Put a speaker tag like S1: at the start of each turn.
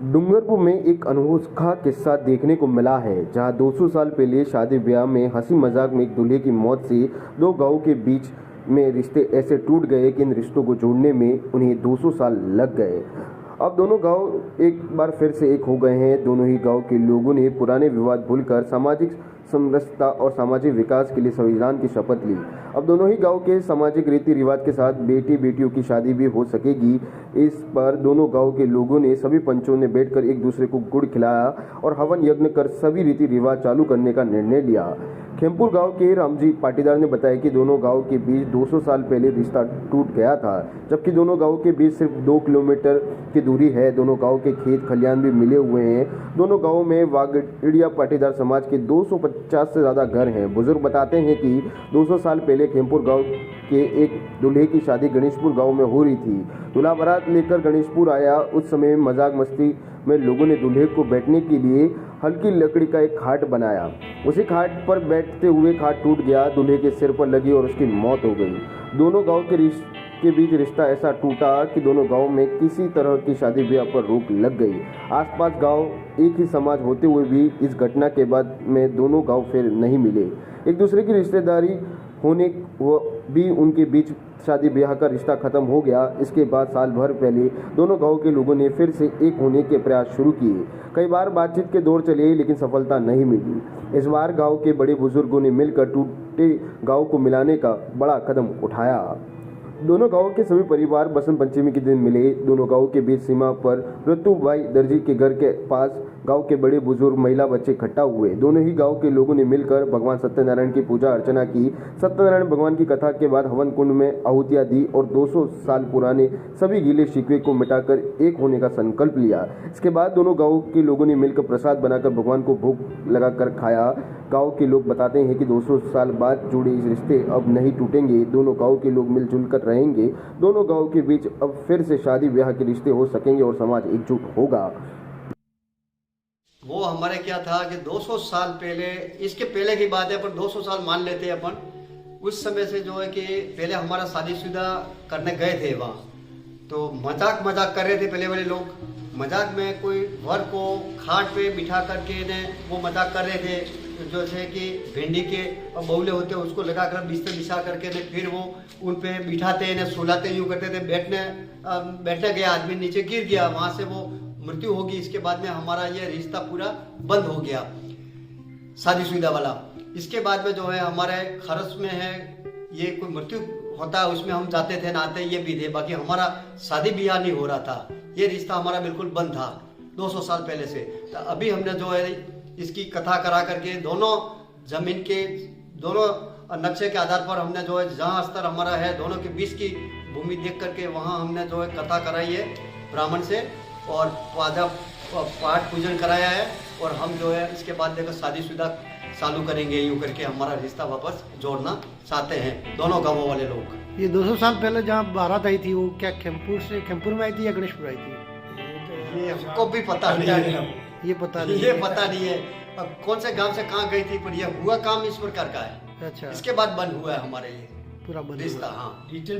S1: डूंगरपुर में एक अनोखा किस्सा देखने को मिला है, जहां 200 साल पहले शादी ब्याह में हंसी मजाक में एक दूल्हे की मौत से दो गांवों के बीच में रिश्ते ऐसे टूट गए कि इन रिश्तों को जोड़ने में उन्हें 200 साल लग गए। अब दोनों गांव एक बार फिर से एक हो गए हैं। दोनों ही गांव के लोगों ने पुराने विवाद भूलकर सामाजिक समरसता और सामाजिक विकास के लिए संविधान की शपथ ली। अब दोनों ही गांव के सामाजिक रीति रिवाज के साथ बेटी बेटियों की शादी भी हो सकेगी। इस पर दोनों गांव के लोगों ने, सभी पंचों ने बैठकर एक दूसरे को गुड़ खिलाया और हवन यज्ञ कर सभी रीति रिवाज चालू करने का निर्णय लिया। खेमपुर गांव के रामजी पाटीदार ने बताया कि दोनों गांव के बीच 200 साल पहले रिश्ता टूट गया था, जबकि दोनों गांव के बीच सिर्फ 2 किलोमीटर की दूरी है। दोनों गांव के खेत खलियान भी मिले हुए हैं। दोनों गांवों में वागड़िया पाटीदार समाज के 250 से ज़्यादा घर हैं। बुजुर्ग बताते हैं कि 200 साल पहले खेमपुर गांव के एक दूल्हे की शादी गणेशपुर गांव में हो रही थी। दूल्हा बारात लेकर गणेशपुर आया। उस समय मजाक मस्ती में लोगों ने दूल्हे को बैठने के लिए हल्की लकड़ी का एक खाट बनाया। उसी खाट पर बैठते हुए खाट टूट गया, दूल्हे के सिर पर लगी और उसकी मौत हो गई। दोनों गांव के बीच रिश्ता ऐसा टूटा कि दोनों गांव में किसी तरह की शादी ब्याह पर रोक लग गई। आसपास गांव एक ही समाज होते हुए भी इस घटना के बाद में दोनों गांव फिर नहीं मिले। एक दूसरे की रिश्तेदारी होने भी उनके बीच शादी ब्याह का रिश्ता खत्म हो गया। इसके बाद साल भर पहले दोनों गांव के लोगों ने फिर से एक होने के प्रयास शुरू किए। कई बार बातचीत के दौर चले, लेकिन सफलता नहीं मिली। इस बार गांव के बड़े बुजुर्गों ने मिलकर टूटे गांव को मिलाने का बड़ा कदम उठाया। दोनों गांव के सभी परिवार बसंत पंचमी के दिन मिले। दोनों गांव के बीच सीमा पर ऋतुभाई दर्जी के घर के पास गांव के बड़े बुजुर्ग, महिला, बच्चे इकट्ठा हुए। दोनों ही गांव के लोगों ने मिलकर भगवान सत्यनारायण की पूजा अर्चना की। सत्यनारायण भगवान की कथा के बाद हवन कुंड में आहुतियां दी और 200 साल पुराने सभी गीले शिकवे को मिटाकर एक होने का संकल्प लिया। इसके बाद दोनों गांव के लोगों ने मिलकर प्रसाद बनाकर भगवान को भोग लगाकर खाया। गांव के लोग बताते हैं कि 200 साल बाद जुड़े इस रिश्ते अब नहीं टूटेंगे। दोनों गांव के लोग मिलजुल कर रहेंगे। दोनों गांव के बीच अब फिर से शादी ब्याह के रिश्ते हो सकेंगे और समाज एकजुट होगा।
S2: वो हमारे क्या था कि 200 साल पहले, इसके पहले की बात है पर 200 साल मान लेते हैं अपन। उस समय से जो है कि पहले हमारा शादीशुदा करने गए थे वहाँ, तो मजाक कर रहे थे पहले वाले लोग। मजाक में कोई वर को खाट पे बिठा करके ने वो मजाक कर रहे थे, जैसे कि भिंडी के बौले होते हैं उसको लगा कर बिस्तर बिछा करके ने फिर वो उन पे बिठाते ने सुलाते यूँ करते थे। बैठने गया आदमी नीचे गिर गया, वहाँ से वो मृत्यु होगी। इसके बाद में हमारा ये रिश्ता पूरा बंद हो गया शादीशुदा वाला। इसके बाद में जो है हमारे खरस में है, ये कोई मृत्यु होता है उसमें हम जाते थे नहाते, ये भी थे। बाकी हमारा शादी ब्याह नहीं हो रहा था। ये रिश्ता हमारा बिल्कुल बंद था 200 साल पहले से। तो अभी हमने जो है इसकी कथा करा करके दोनों जमीन के दोनों नक्शे के आधार पर हमने जो है जहाँ स्तर हमारा है दोनों के बीच की भूमि देख करके वहाँ हमने जो है कथा कराई है ब्राह्मण से और वादा पाठ पूजन कराया है। और हम जो है इसके बाद देखो शादीशुदा चालू करेंगे, यूँ करके हमारा रिश्ता वापस जोड़ना चाहते हैं दोनों गांवों वाले लोग।
S3: ये 200 साल पहले जहाँ बारात आई थी वो क्या खेमपुर में आई थी या गणेशपुर आई थी?
S2: ये हमको भी पता नहीं है,
S3: ये पता नहीं
S2: है अब कौन से गांव से कहाँ गई थी, पर यह हुआ काम इस प्रकार का है।
S3: अच्छा,
S2: इसके बाद बंद हुआ है हमारे ये
S3: पूरा बंद
S2: रिश्ता। हाँ,
S4: डिटेल